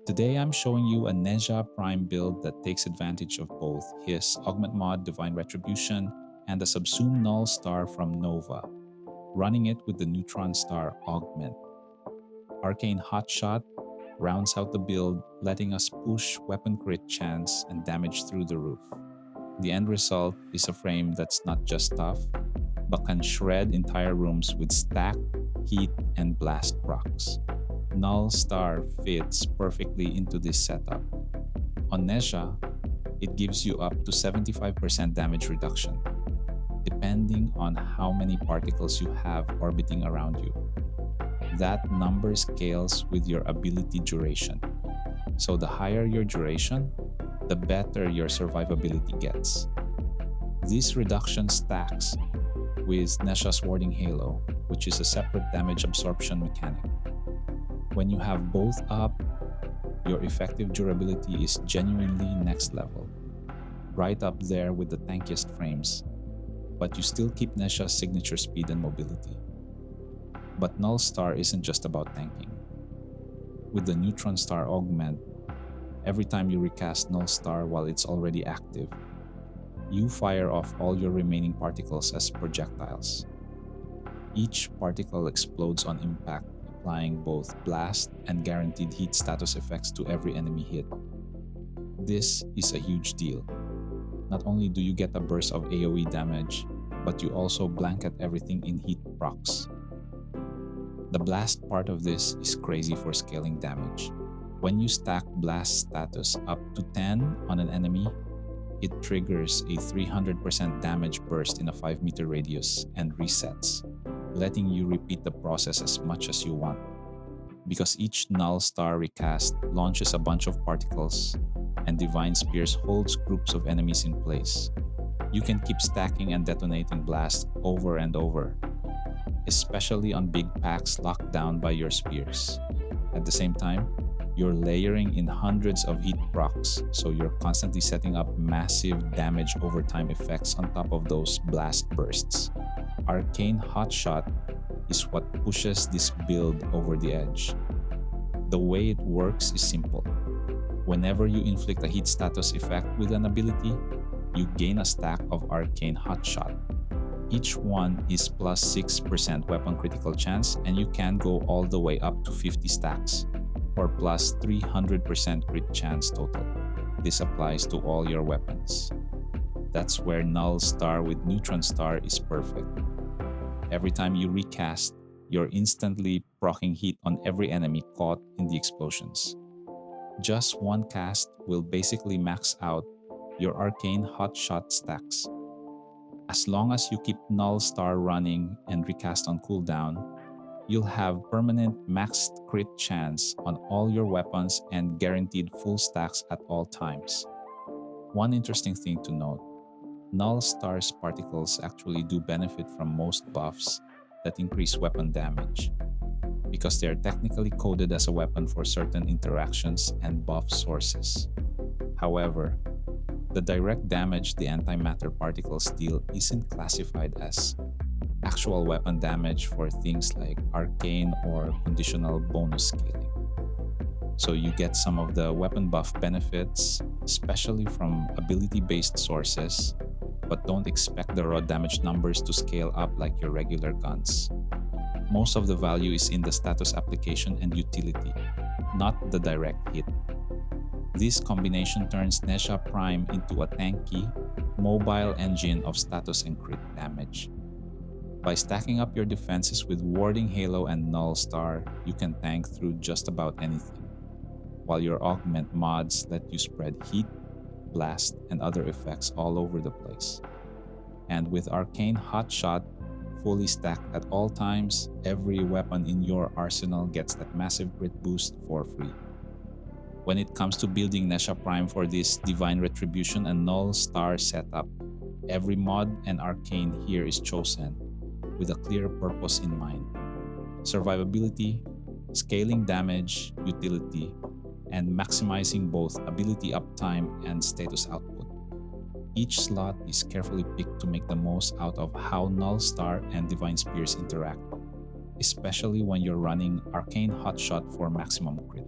Today I'm showing you a Nezha Prime build that takes advantage of both his augment mod Divine Retribution and the subsumed Null Star from Nova, running it with the Neutron Star augment. Arcane Hot Shot rounds out the build, letting us push weapon crit chance and damage through the roof. The end result is a frame that's not just tough, but can shred entire rooms with stack, heat, and blast procs. Null Star fits perfectly into this setup. On Nezha, it gives you up to 75% damage reduction, depending on how many particles you have orbiting around you. That number scales with your ability duration. So the higher your duration, the better your survivability gets. This reduction stacks with Nezha's Warding Halo, which is a separate damage absorption mechanic. When you have both up, your effective durability is genuinely next level, right up there with the tankiest frames, but you still keep Nezha's signature speed and mobility. But Null Star isn't just about tanking. With the Neutron Star augment, every time you recast Null Star while it's already active, you fire off all your remaining particles as projectiles. Each particle explodes on impact, applying both blast and guaranteed heat status effects to every enemy hit. This is a huge deal. Not only do you get a burst of AoE damage, but you also blanket everything in heat procs. The blast part of this is crazy for scaling damage. When you stack blast status up to 10 on an enemy, it triggers a 300% damage burst in a 5-meter radius and resets, letting you repeat the process as much as you want. Because each Null Star recast launches a bunch of particles, and Divine Spears holds groups of enemies in place, you can keep stacking and detonating blasts over and over, especially on big packs locked down by your spears. At the same time, you're layering in hundreds of heat procs, so you're constantly setting up massive damage overtime effects on top of those blast bursts. Arcane Hot Shot is what pushes this build over the edge. The way it works is simple. Whenever you inflict a heat status effect with an ability, you gain a stack of Arcane Hot Shot. Each one is plus 6% weapon critical chance, and you can go all the way up to 50 stacks, or plus 300% crit chance total. This applies to all your weapons. That's where Null Star with Neutron Star is perfect. Every time you recast, you're instantly proccing heat on every enemy caught in the explosions. Just one cast will basically max out your Arcane Hot Shot stacks. As long as you keep Null Star running and recast on cooldown, you'll have permanent maxed crit chance on all your weapons and guaranteed full stacks at all times. One interesting thing to note, Null Star's particles actually do benefit from most buffs that increase weapon damage, because they are technically coded as a weapon for certain interactions and buff sources. However, the direct damage the antimatter particles deal isn't classified as actual weapon damage for things like arcane or conditional bonus scaling. So you get some of the weapon buff benefits, especially from ability-based sources, but don't expect the raw damage numbers to scale up like your regular guns. Most of the value is in the status application and utility, not the direct hit. This combination turns Nezha Prime into a tanky, mobile engine of status and crit damage. By stacking up your defenses with Warding Halo and Null Star, you can tank through just about anything, while your augment mods let you spread heat, blast, and other effects all over the place. And with Arcane Hot Shot fully stacked at all times, every weapon in your arsenal gets that massive crit boost for free. When it comes to building Nezha Prime for this Divine Retribution and Null Star setup, every mod and arcane here is chosen with a clear purpose in mind: survivability, scaling damage, utility, and maximizing both ability uptime and status output. Each slot is carefully picked to make the most out of how Null Star and Divine Spears interact, especially when you're running Arcane Hot Shot for maximum crit.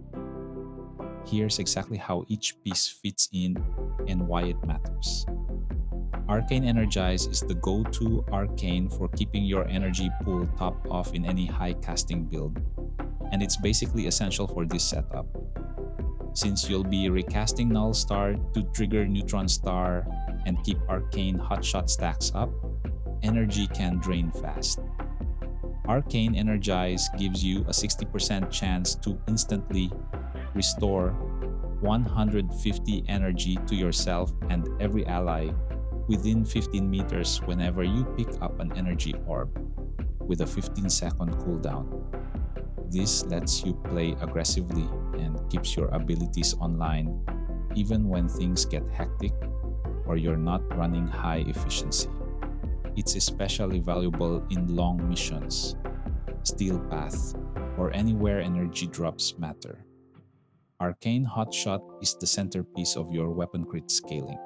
Here's exactly how each piece fits in and why it matters. Arcane Energize is the go-to arcane for keeping your energy pool topped off in any high casting build, and it's basically essential for this setup. Since you'll be recasting Null Star to trigger Neutron Star and keep Arcane Hot Shot stacks up, energy can drain fast. Arcane Energize gives you a 60% chance to instantly restore 150 energy to yourself and every ally within 15 meters whenever you pick up an energy orb, with a 15-second cooldown. This lets you play aggressively and keeps your abilities online even when things get hectic or you're not running high efficiency. It's especially valuable in long missions, steelpath, or anywhere energy drops matter. Arcane Hot Shot is the centerpiece of your weapon crit scaling.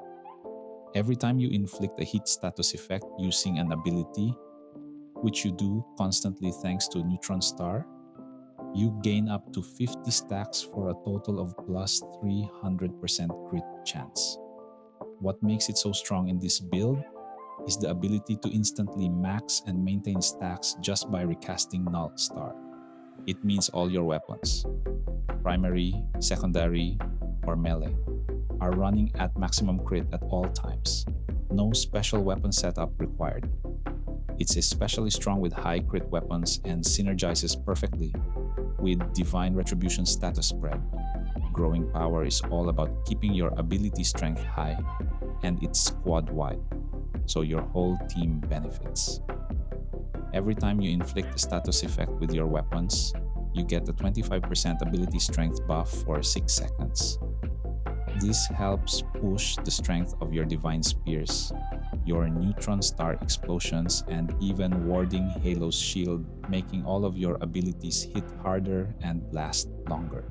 Every time you inflict a hit status effect using an ability, which you do constantly thanks to Neutron Star, you gain up to 50 stacks for a total of plus 300% crit chance. What makes it so strong in this build is the ability to instantly max and maintain stacks just by recasting Null Star. It means all your weapons, primary, secondary, or melee, are running at maximum crit at all times. No special weapon setup required. It's especially strong with high crit weapons and synergizes perfectly with Divine Retribution status spread. Growing power is all about keeping your ability strength high, and it's squad-wide, so your whole team benefits. Every time you inflict a status effect with your weapons, you get a 25% ability strength buff for 6 seconds. This helps push the strength of your Divine Spears, your Neutron Star explosions, and even warding Halo's shield, making all of your abilities hit harder and last longer.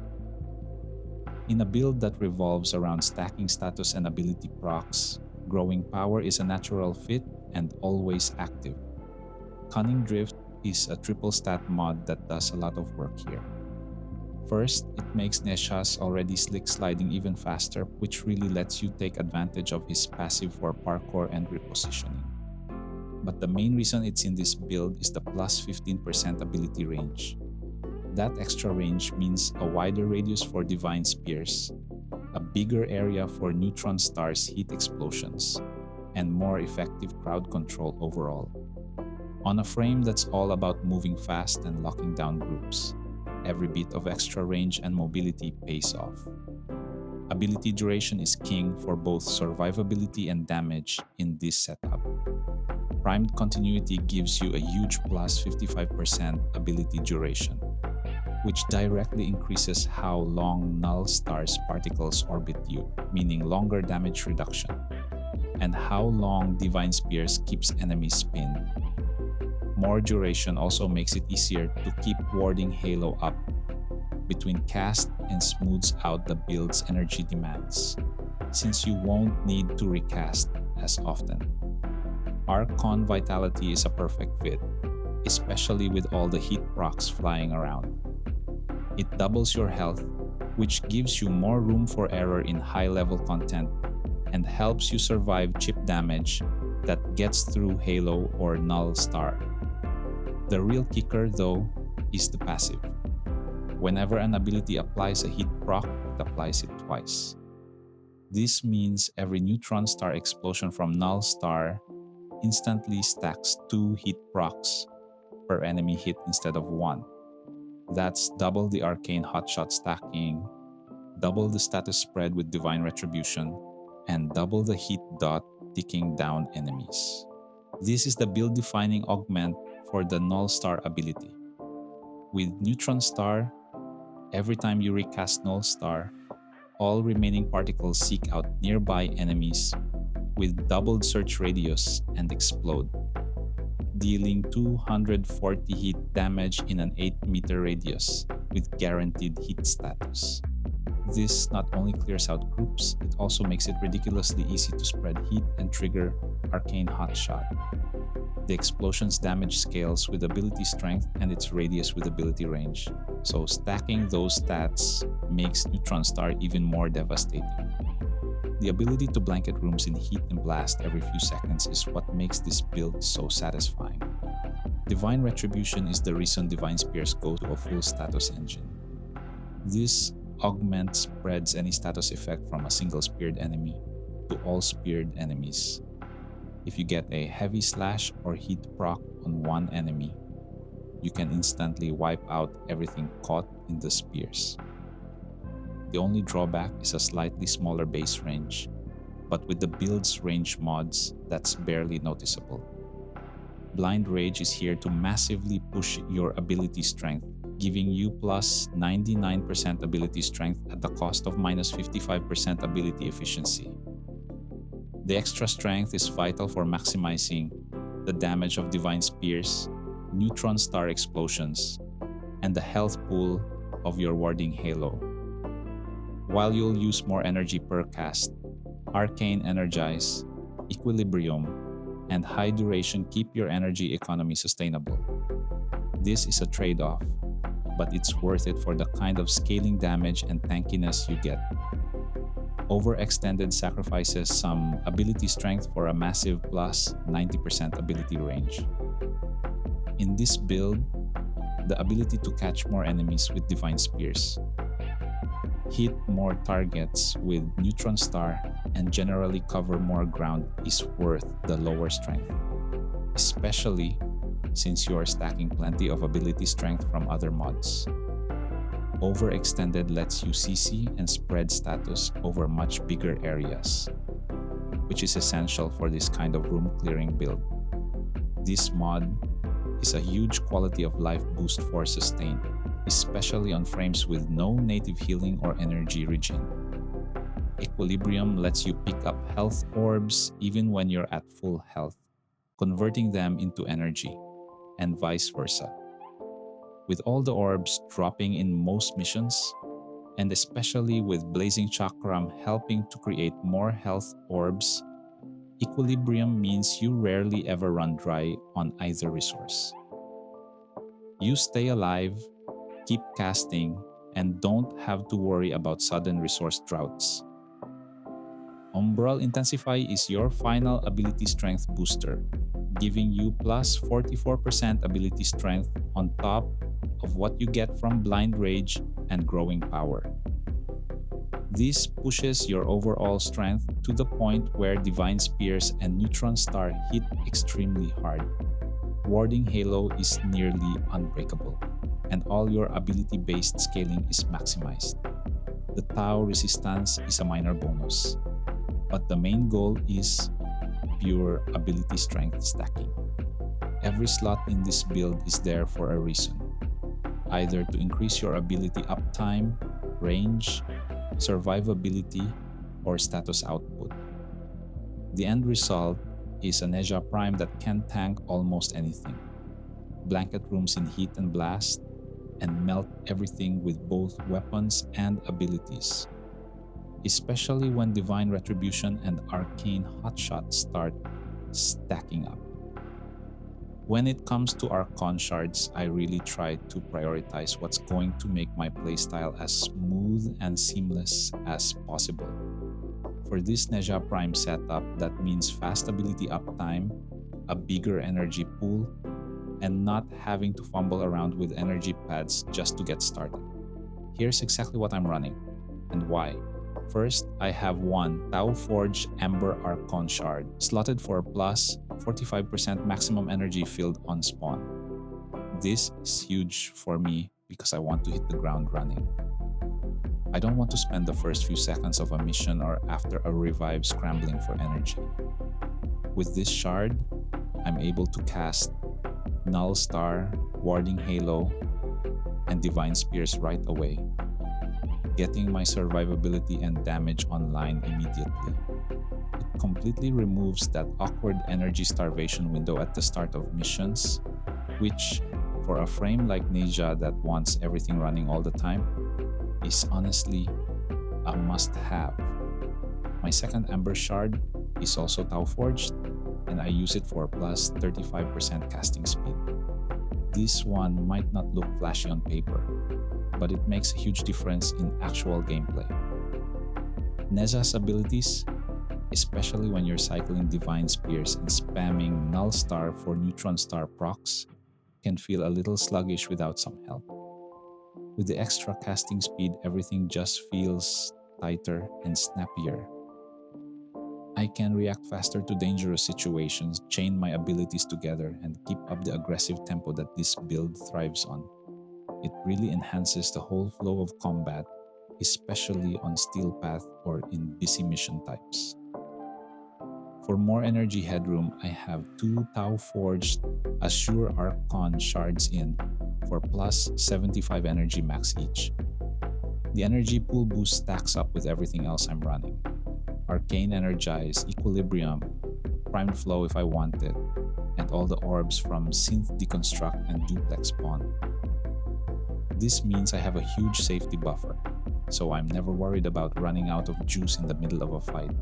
In a build that revolves around stacking status and ability procs, growing power is a natural fit and always active. Cunning Drift is a triple stat mod that does a lot of work here. First, it makes Nezha's already slick sliding even faster, which really lets you take advantage of his passive for parkour and repositioning. But the main reason it's in this build is the plus 15% ability range. That extra range means a wider radius for Divine Spears, a bigger area for Neutron Star's heat explosions, and more effective crowd control overall. On a frame that's all about moving fast and locking down groups, every bit of extra range and mobility pays off. Ability duration is king for both survivability and damage in this setup. Primed Continuity gives you a huge plus 55% ability duration, which directly increases how long Null Star's particles orbit you, meaning longer damage reduction, and how long Divine Spears keeps enemies pinned. More duration also makes it easier to keep warding Halo up between cast and smooths out the build's energy demands, since you won't need to recast as often. Archon Vitality is a perfect fit, especially with all the heat procs flying around. It doubles your health, which gives you more room for error in high-level content and helps you survive chip damage that gets through Halo or Null Star. The real kicker, though, is the passive. Whenever an ability applies a heat proc, it applies it twice. This means every Neutron Star explosion from Null Star instantly stacks 2 heat procs per enemy hit instead of 1. That's double the Arcane Hot Shot stacking, double the status spread with Divine Retribution, and double the heat dot ticking down enemies. This is the build-defining augment for the Null Star ability. With Neutron Star, every time you recast Null Star, all remaining particles seek out nearby enemies with doubled search radius and explode, dealing 240 heat damage in an 8-meter radius with guaranteed heat status. This not only clears out groups, it also makes it ridiculously easy to spread heat and trigger Arcane Hot Shot. The explosion's damage scales with ability strength and its radius with ability range, so stacking those stats makes Neutron Star even more devastating. The ability to blanket rooms in heat and blast every few seconds is what makes this build so satisfying. Divine Retribution is the reason Divine Spears go to a full status engine. This augment spreads any status effect from a single speared enemy to all speared enemies. If you get a heavy slash or heat proc on one enemy, you can instantly wipe out everything caught in the spears. The only drawback is a slightly smaller base range, but with the build's range mods, that's barely noticeable. Blind Rage is here to massively push your ability strength, giving you plus 99% ability strength at the cost of minus 55% ability efficiency. The extra strength is vital for maximizing the damage of Divine Spears, Neutron Star explosions, and the health pool of your warding halo. While you'll use more energy per cast, Arcane Energize, Equilibrium, and High Duration keep your energy economy sustainable. This is a trade-off, but it's worth it for the kind of scaling damage and tankiness you get. Overextended sacrifices some ability strength for a massive plus 90% ability range. In this build, the ability to catch more enemies with Divine Spears, hit more targets with Neutron Star, and generally cover more ground is worth the lower strength, especially since you are stacking plenty of ability strength from other mods. Overextended lets you CC and spread status over much bigger areas, which is essential for this kind of room clearing build. This mod is a huge quality of life boost for sustain, especially on frames with no native healing or energy regen. Equilibrium lets you pick up health orbs even when you're at full health, converting them into energy, and vice versa. With all the orbs dropping in most missions, and especially with Blazing Chakram helping to create more health orbs, Equilibrium means you rarely ever run dry on either resource. You stay alive, keep casting, and don't have to worry about sudden resource droughts. Umbral Intensify is your final ability strength booster, giving you plus 44% ability strength on top of what you get from Blind Rage and Growing Power. This pushes your overall strength to the point where Divine Spears and Neutron Star hit extremely hard. Warding Halo is nearly unbreakable, and all your ability-based scaling is maximized. The Tau resistance is a minor bonus, but the main goal is pure ability strength stacking. Every slot in this build is there for a reason, either to increase your ability uptime, range, survivability, or status output. The end result is a Nezha Prime that can tank almost anything, blanket rooms in heat and blast, and melt everything with both weapons and abilities, especially when Divine Retribution and Arcane Hot Shot start stacking up. When it comes to Archon Shards, I really try to prioritize what's going to make my playstyle as smooth and seamless as possible. For this Nezha Prime setup, that means fast ability uptime, a bigger energy pool, and not having to fumble around with energy pads just to get started. Here's exactly what I'm running and why. First, I have one Tau Forged Ember Archon Shard, slotted for plus 45% maximum energy filled on spawn. This is huge for me because I want to hit the ground running. I don't want to spend the first few seconds of a mission or after a revive scrambling for energy. With this shard, I'm able to cast Null Star, Warding Halo, and Divine Spears right away, getting my survivability and damage online immediately. It completely removes that awkward energy starvation window at the start of missions, which, for a frame like Nezha that wants everything running all the time, is honestly a must-have. My second Ember Shard is also Tau Forged, and I use it for plus 35% casting speed. This one might not look flashy on paper, but it makes a huge difference in actual gameplay. Nezha's abilities, especially when you're cycling Divine Spears and spamming Null Star for Neutron Star procs, can feel a little sluggish without some help. With the extra casting speed, everything just feels tighter and snappier. I can react faster to dangerous situations, chain my abilities together, and keep up the aggressive tempo that this build thrives on. It really enhances the whole flow of combat, especially on steelpath or in busy mission types. For more energy headroom, I have 2 Tau Forged Azure Archon Shards in for plus 75 energy max each. The energy pool boost stacks up with everything else I'm running. Arcane Energize, Equilibrium, Primed Flow if I want it, and all the orbs from Synth Deconstruct and Duplex Spawn. This means I have a huge safety buffer, so I'm never worried about running out of juice in the middle of a fight.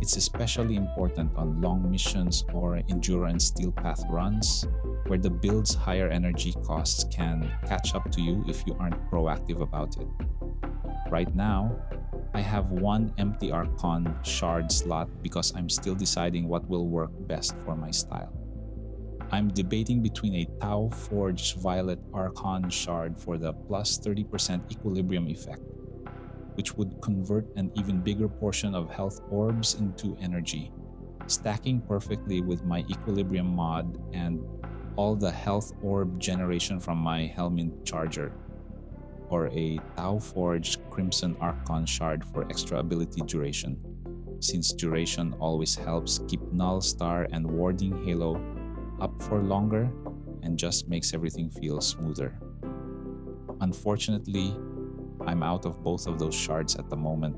It's especially important on long missions or endurance steelpath runs, where the build's higher energy costs can catch up to you if you aren't proactive about it. Right now, I have 1 empty Archon Shard slot because I'm still deciding what will work best for my style. I'm debating between a Tau Forged Violet Archon Shard for the plus 30% equilibrium effect, which would convert an even bigger portion of health orbs into energy, stacking perfectly with my equilibrium mod and all the health orb generation from my Helminth Charger, or a Tau Forged Crimson Archon Shard for extra ability duration, since duration always helps keep Null Star and Warding Halo up for longer and just makes everything feel smoother. Unfortunately, I'm out of both of those shards at the moment,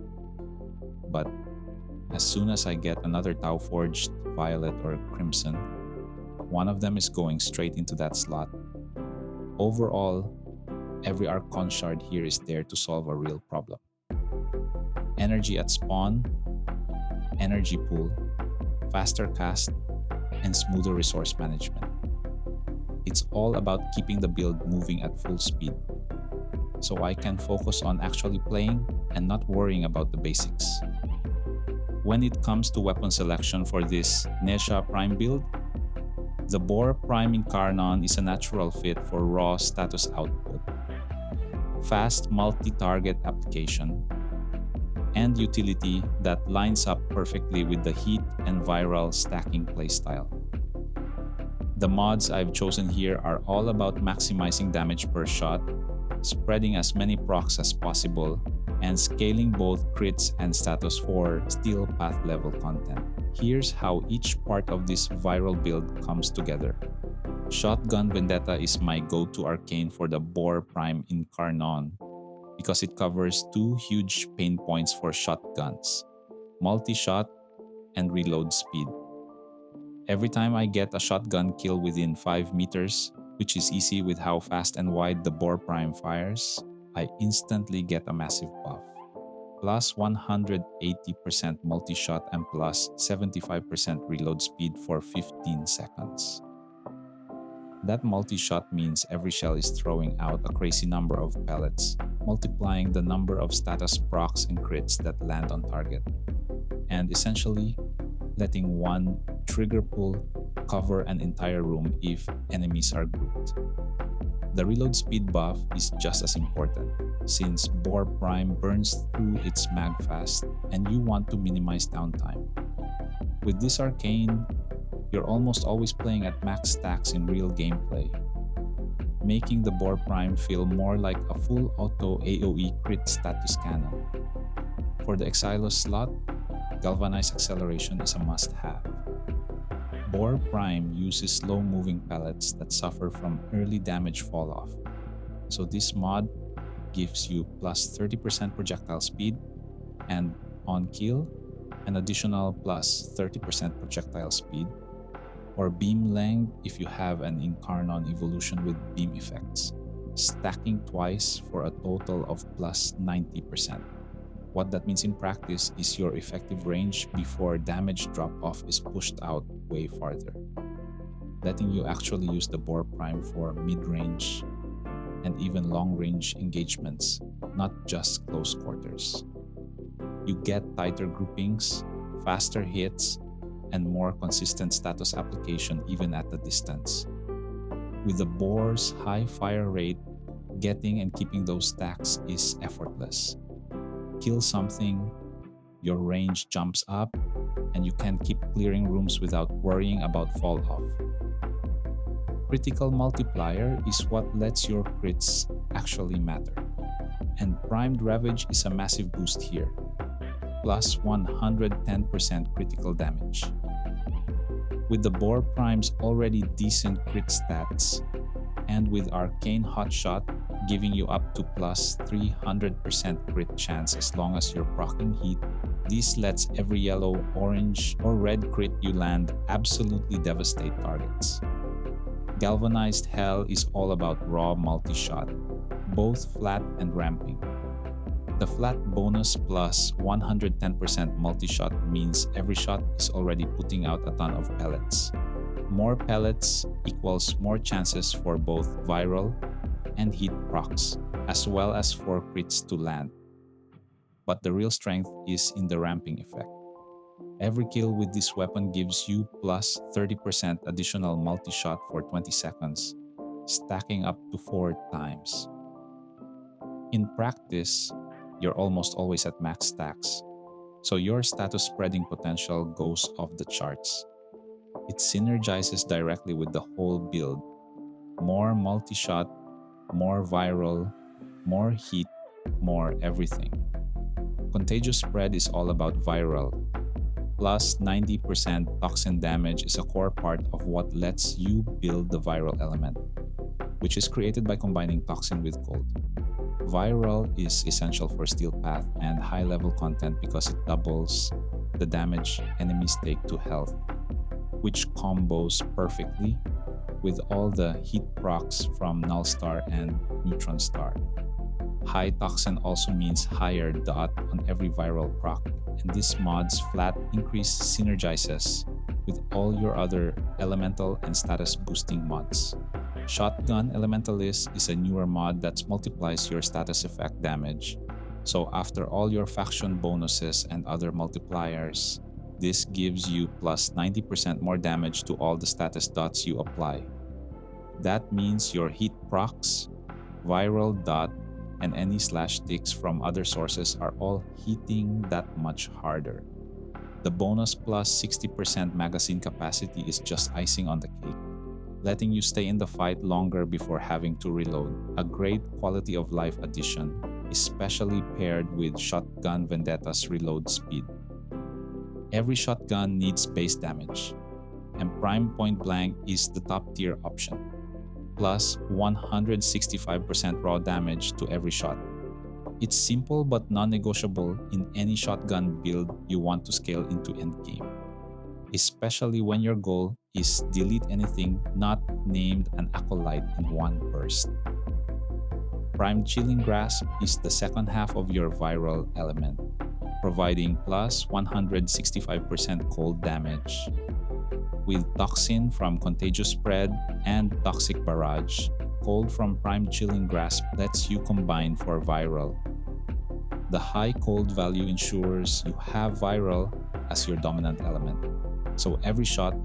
but as soon as I get another Tau Forged Violet or Crimson, one of them is going straight into that slot. Overall, every Archon Shard here is there to solve a real problem. Energy at spawn, energy pool, faster cast, and smoother resource management. It's all about keeping the build moving at full speed, so I can focus on actually playing and not worrying about the basics. When it comes to weapon selection for this Nezha Prime build, the Boar Prime Incarnon is a natural fit for raw status output, fast multi-target application, and utility that lines up perfectly with the heat and viral stacking playstyle. The mods I've chosen here are all about maximizing damage per shot, spreading as many procs as possible, and scaling both crits and status for steelpath level content. Here's how each part of this viral build comes together. Shotgun Vendetta is my go-to arcane for the Boar Prime Incarnon because it covers 2 huge pain points for shotguns: multi-shot and reload speed. Every time I get a shotgun kill within 5 meters, which is easy with how fast and wide the Boar Prime fires, I instantly get a massive buff. Plus 180% multi-shot and plus 75% reload speed for 15 seconds. That multi-shot means every shell is throwing out a crazy number of pellets, multiplying the number of status procs and crits that land on target, and essentially letting one trigger pull cover an entire room if enemies are grouped. The reload speed buff is just as important, since Boar Prime burns through its mag fast and you want to minimize downtime. With this arcane, you're almost always playing at max stacks in real gameplay, making the Boar Prime feel more like a full auto AoE crit status cannon. For the Exilus slot, Galvanized Acceleration is a must-have. Boar Prime uses slow-moving pellets that suffer from early damage fall-off, so this mod gives you plus 30% projectile speed, and on kill, an additional plus 30% projectile speed, or beam length if you have an Incarnon evolution with beam effects, stacking twice for a total of plus 90%. What that means in practice is your effective range before damage drop-off is pushed out way farther. letting you actually use the Boar Prime for mid-range and even long-range engagements, not just close quarters. You get tighter groupings, faster hits, and more consistent status application even at a distance. With the Boar's high fire rate, getting and keeping those stacks is effortless. Kill something, your range jumps up, and you can keep clearing rooms without worrying about fall off. Critical multiplier is what lets your crits actually matter. And Primed Ravage is a massive boost here, plus 110% critical damage. With the Boar Prime's already decent crit stats, and with Arcane Hot Shot giving you up to plus 300% crit chance as long as you're proccing heat, this lets every yellow, orange, or red crit you land absolutely devastate targets. Galvanized Hell is all about raw multi-shot, both flat and ramping. The flat bonus plus 110% multi-shot means every shot is already putting out a ton of pellets. More pellets equals more chances for both viral and heat procs, as well as for crits to land. But the real strength is in the ramping effect. Every kill with this weapon gives you plus 30% additional multi-shot for 20 seconds, stacking up to 4 times. In practice, you're almost always at max stacks, so your status spreading potential goes off the charts. It synergizes directly with the whole build. More multi-shot, more viral, more heat, more everything. Contagious Spread is all about viral. Plus 90% toxin damage is a core part of what lets you build the viral element, which is created by combining toxin with cold. Viral is essential for steelpath and high-level content because it doubles the damage enemies take to health, which combos perfectly with all the heat procs from Null Star and Neutron Star. High toxin also means higher dot on every viral proc, and this mod's flat increase synergizes with all your other elemental and status boosting mods. Shotgun Elementalist is a newer mod that multiplies your status effect damage, so after all your faction bonuses and other multipliers, this gives you plus 90% more damage to all the status dots you apply. That means your heat procs, viral dot, and any slash ticks from other sources are all hitting that much harder. The bonus plus 60% magazine capacity is just icing on the cake, letting you stay in the fight longer before having to reload. A great quality of life addition, especially paired with Shotgun Vendetta's reload speed. Every shotgun needs base damage, and Prime Point Blank is the top tier option, plus 165% raw damage to every shot. It's simple but non-negotiable in any shotgun build you want to scale into endgame, especially when your goal is delete anything not named an acolyte in one burst. Prime Chilling Grasp is the second half of your viral element, providing plus 165% cold damage. With Toxin from Contagious Spread and Toxic Barrage, cold from Prime Chilling Grasp lets you combine for viral. The high cold value ensures you have viral as your dominant element, so every shot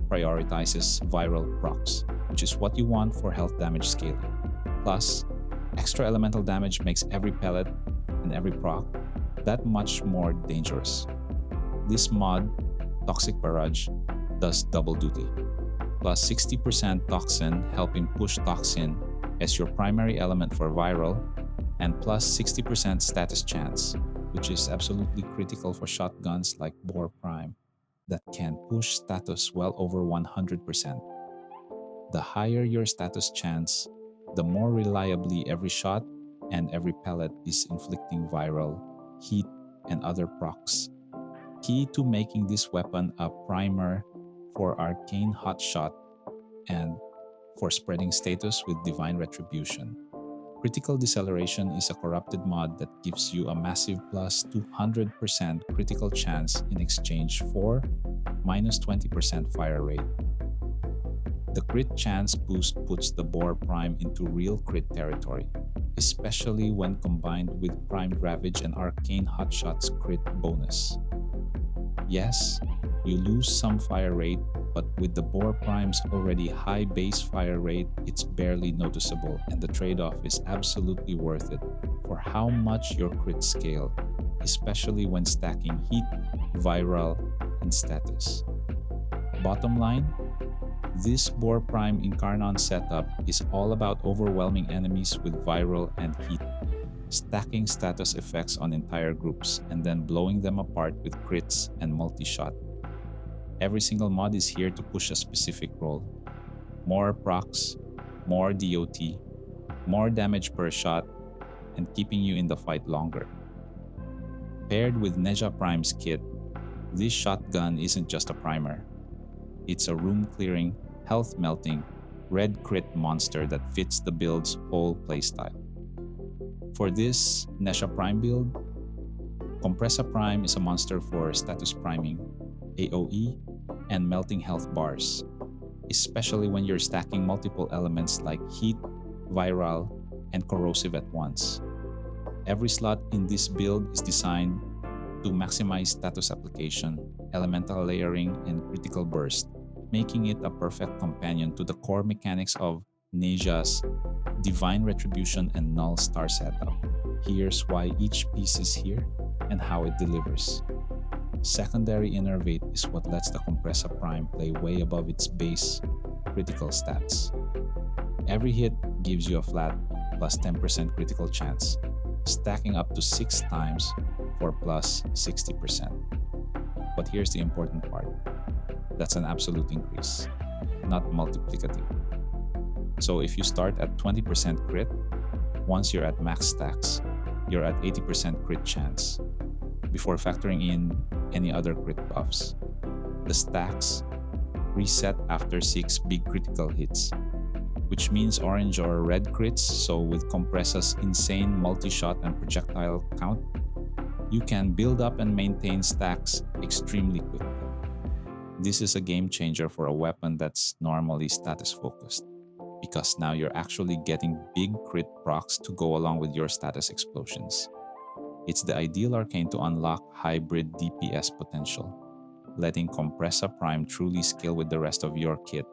prioritizes viral procs, which is what you want for health damage scaling. Plus, extra elemental damage makes every pellet and every proc that much more dangerous. This mod, Toxic Barrage, does double duty. Plus 60% Toxin helping push Toxin as your primary element for viral, and plus 60% status chance, which is absolutely critical for shotguns like Boar Prime that can push status well over 100%. The higher your status chance, the more reliably every shot and every pellet is inflicting viral, heat, and other procs. Key to making this weapon a primer for Arcane Hot Shot and for spreading status with Divine Retribution. Critical Deceleration is a corrupted mod that gives you a massive plus 200% critical chance in exchange for minus 20% fire rate. The crit chance boost puts the Boar Prime into real crit territory, especially when combined with Primed Ravage and Arcane Hot Shot's crit bonus. Yes, you lose some fire rate, but with the Boar Prime's already high base fire rate, it's barely noticeable, and the trade-off is absolutely worth it for how much your crits scale, especially when stacking heat, viral, and status. Bottom line, this Boar Prime Incarnon setup is all about overwhelming enemies with viral and heat, stacking status effects on entire groups, and then blowing them apart with crits and multi-shot. Every single mod is here to push a specific role. More procs, more DOT, more damage per shot, and keeping you in the fight longer. Paired with Nezha Prime's kit, this shotgun isn't just a primer. It's a room-clearing, health-melting, red crit monster that fits the build's whole playstyle. For this Nezha Prime build, Kompressa Prime is a monster for status priming, AoE, and melting health bars, especially when you're stacking multiple elements like heat, viral, and corrosive at once. Every slot in this build is designed to maximize status application, elemental layering, and critical burst, making it a perfect companion to the core mechanics of Nezha's Divine Retribution and Null Star setup. Here's why each piece is here and how it delivers. Secondary Innervate is what lets the Kompressa Prime play way above its base critical stats. Every hit gives you a flat plus 10% critical chance, stacking up to 6 times for plus 60%. But here's the important part. That's an absolute increase, not multiplicative. So if you start at 20% crit, once you're at max stacks, you're at 80% crit chance, before factoring in any other crit buffs. The stacks reset after 6 big critical hits, which means orange or red crits, so with Kompressa's insane multi-shot and projectile count, you can build up and maintain stacks extremely quickly. This is a game changer for a weapon that's normally status focused, because now you're actually getting big crit procs to go along with your status explosions. It's the ideal arcane to unlock hybrid DPS potential, letting Kompressa Prime truly scale with the rest of your kit,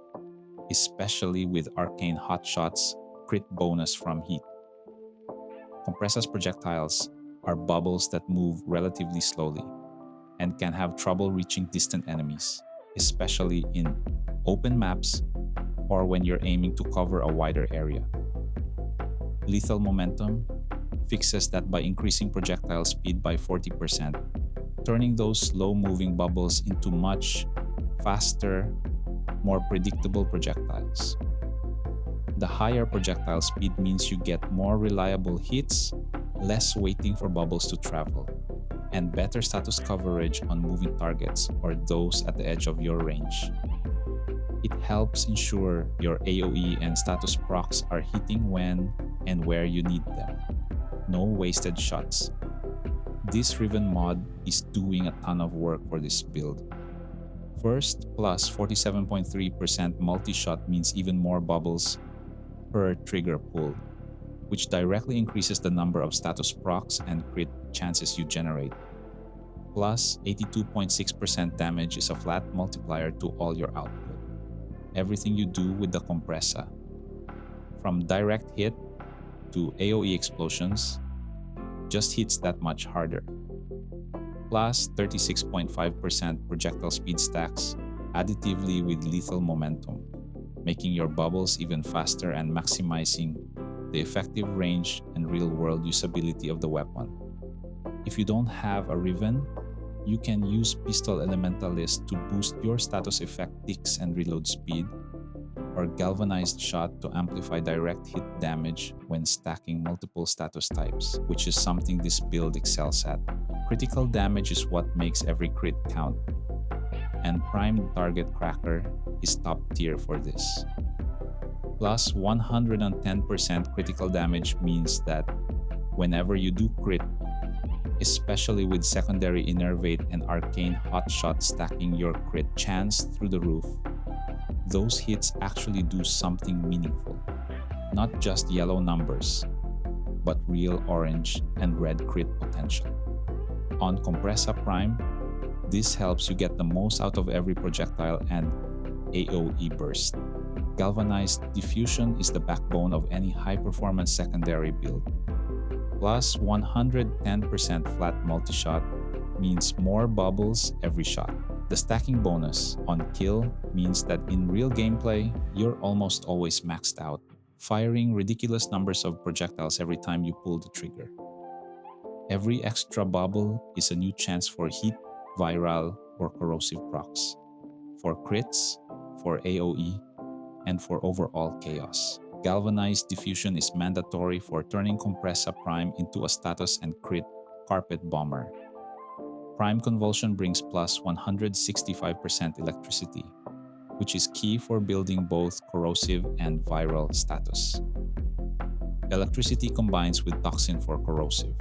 especially with Arcane Hot Shot's crit bonus from heat. Kompressa's projectiles are bubbles that move relatively slowly and can have trouble reaching distant enemies, especially in open maps or when you're aiming to cover a wider area. Lethal Momentum fixes that by increasing projectile speed by 40%, turning those slow-moving bubbles into much faster, more predictable projectiles. The higher projectile speed means you get more reliable hits, less waiting for bubbles to travel, and better status coverage on moving targets or those at the edge of your range. It helps ensure your AoE and status procs are hitting when and where you need them. No wasted shots. This Riven mod is doing a ton of work for this build. First, plus 47.3% multi-shot means even more bubbles per trigger pull, which directly increases the number of status procs and crit chances you generate. Plus, 82.6% damage is a flat multiplier to all your output. Everything you do with the Kompressa, from direct hit to AoE explosions, just hits that much harder. Plus 36.5% projectile speed stacks additively with lethal momentum, making your bubbles even faster and maximizing the effective range and real-world usability of the weapon. If you don't have a Riven, you can use Pistol Elementalist to boost your status effect ticks and reload speed, or Galvanized Shot to amplify direct hit damage when stacking multiple status types, which is something this build excels at. Critical damage is what makes every crit count, and Prime Target Cracker is top tier for this. Plus 110% critical damage means that whenever you do crit, especially with Secondary Innervate and Arcane Hot Shot stacking your crit chance through the roof, those hits actually do something meaningful. Not just yellow numbers, but real orange and red crit potential. On Kompressa Prime, this helps you get the most out of every projectile and AoE burst. Galvanized Diffusion is the backbone of any high-performance secondary build. Plus 110% flat multi-shot means more bubbles every shot. The stacking bonus on kill means that in real gameplay, you're almost always maxed out, firing ridiculous numbers of projectiles every time you pull the trigger. Every extra bubble is a new chance for heat, viral, or corrosive procs, for crits, for AoE, and for overall chaos. Galvanized Diffusion is mandatory for turning Kompressa Prime into a status and crit carpet bomber. Prime Convulsion brings plus 165% electricity, which is key for building both corrosive and viral status. Electricity combines with Toxin for corrosive,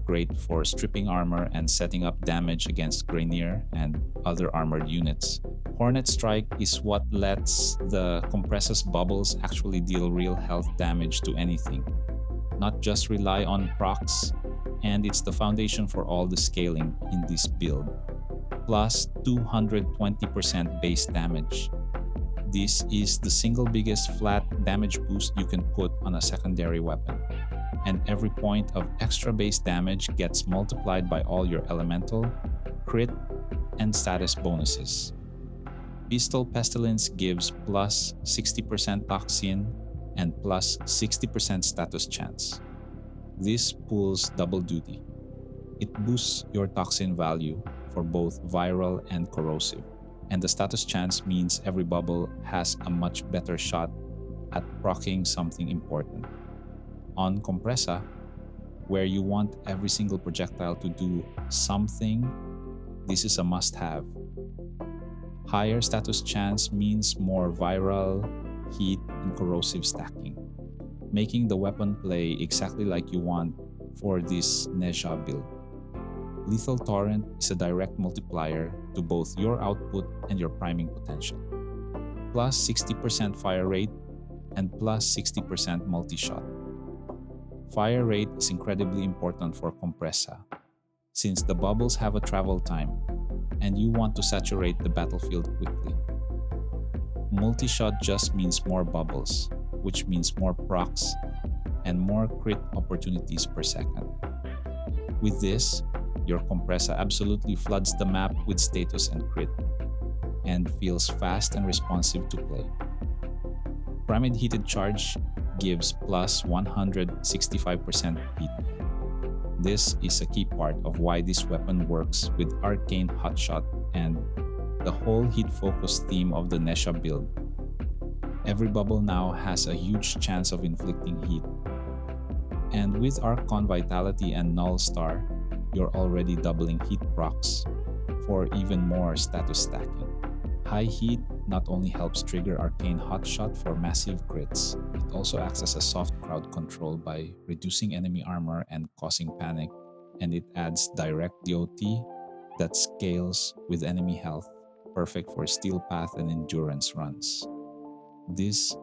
great for stripping armor and setting up damage against Grenier and other armored units. Hornet Strike is what lets the Kompressa's bubbles actually deal real health damage to anything, not just rely on procs, and it's the foundation for all the scaling in this build. Plus 220% base damage. This is the single biggest flat damage boost you can put on a secondary weapon, and every point of extra base damage gets multiplied by all your elemental, crit, and status bonuses. Pistol Pestilence gives plus 60% Toxin and plus 60% status chance. This pulls double duty. It boosts your Toxin value for both viral and corrosive, and the status chance means every bubble has a much better shot at proccing something important. On Kompressa, where you want every single projectile to do something, this is a must-have. Higher status chance means more viral, heat, and corrosive stacking, making the weapon play exactly like you want for this Nezha build. Lethal Torrent is a direct multiplier to both your output and your priming potential. Plus 60% fire rate and plus 60% multi-shot. Fire rate is incredibly important for Kompressa, since the bubbles have a travel time, and you want to saturate the battlefield quickly. Multi-shot just means more bubbles, which means more procs and more crit opportunities per second. With this, your Kompressa absolutely floods the map with status and crit, and feels fast and responsive to play. Pyramid Heated Charge gives plus 165% heat. This is a key part of why this weapon works with Arcane Hot Shot and the whole heat-focused theme of the Nezha build. Every bubble now has a huge chance of inflicting heat. And with Archon Vitality and Null Star, you're already doubling heat procs for even more status stacking. High heat not only helps trigger Arcane Hot Shot for massive crits, it also acts as a soft crowd control by reducing enemy armor and causing panic, and it adds direct DOT that scales with enemy health, perfect for steelpath and endurance runs. This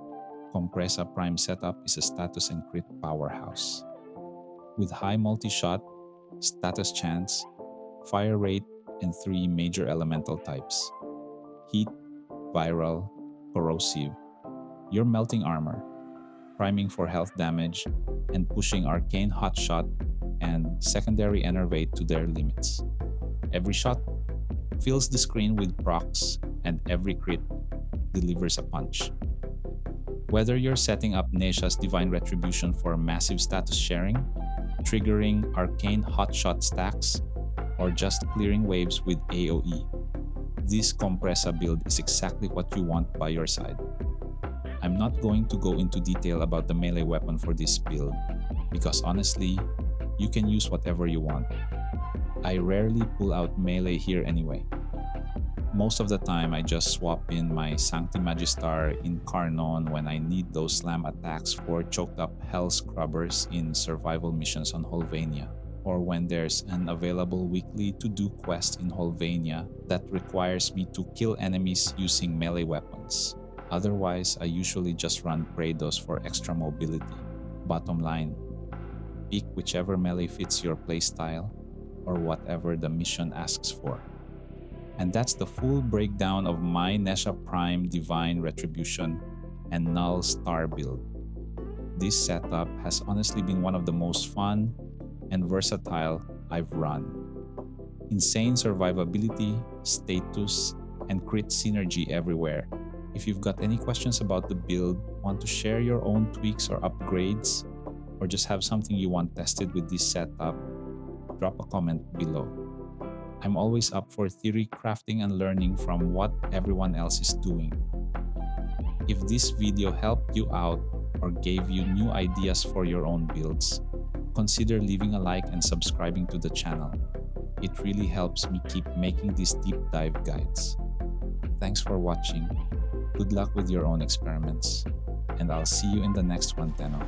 Kompressa Prime setup is a status and crit powerhouse. With high multi-shot, status chance, fire rate, and 3 major elemental types: heat, viral, corrosive, you're melting armor, priming for health damage, and pushing Arcane Hot Shot and secondary Enervate to their limits. Every shot fills the screen with procs, and every crit delivers a punch. Whether you're setting up Nezha's Divine Retribution for massive status sharing, triggering Arcane Hot Shot stacks, or just clearing waves with AoE, this Kompressa build is exactly what you want by your side. I'm not going to go into detail about the melee weapon for this build, because honestly, you can use whatever you want. I rarely pull out melee here anyway. Most of the time, I just swap in my Sancti Magistar Incarnon when I need those slam attacks for choked up Hell Scrubbers in survival missions on Holvania. or when there's an available weekly to-do quest in Holvania that requires me to kill enemies using melee weapons. Otherwise, I usually just run Praedos for extra mobility. Bottom line, pick whichever melee fits your playstyle or whatever the mission asks for. And that's the full breakdown of my Nezha Prime Divine Retribution and Null Star build. This setup has honestly been one of the most fun and versatile I've run. Insane survivability, status, and crit synergy everywhere. If you've got any questions about the build, want to share your own tweaks or upgrades, or just have something you want tested with this setup, drop a comment below. I'm always up for theory crafting and learning from what everyone else is doing. If this video helped you out or gave you new ideas for your own builds, consider leaving a like and subscribing to the channel. It really helps me keep making these deep dive guides. Thanks for watching. Good luck with your own experiments, and I'll see you in the next one, Tenno.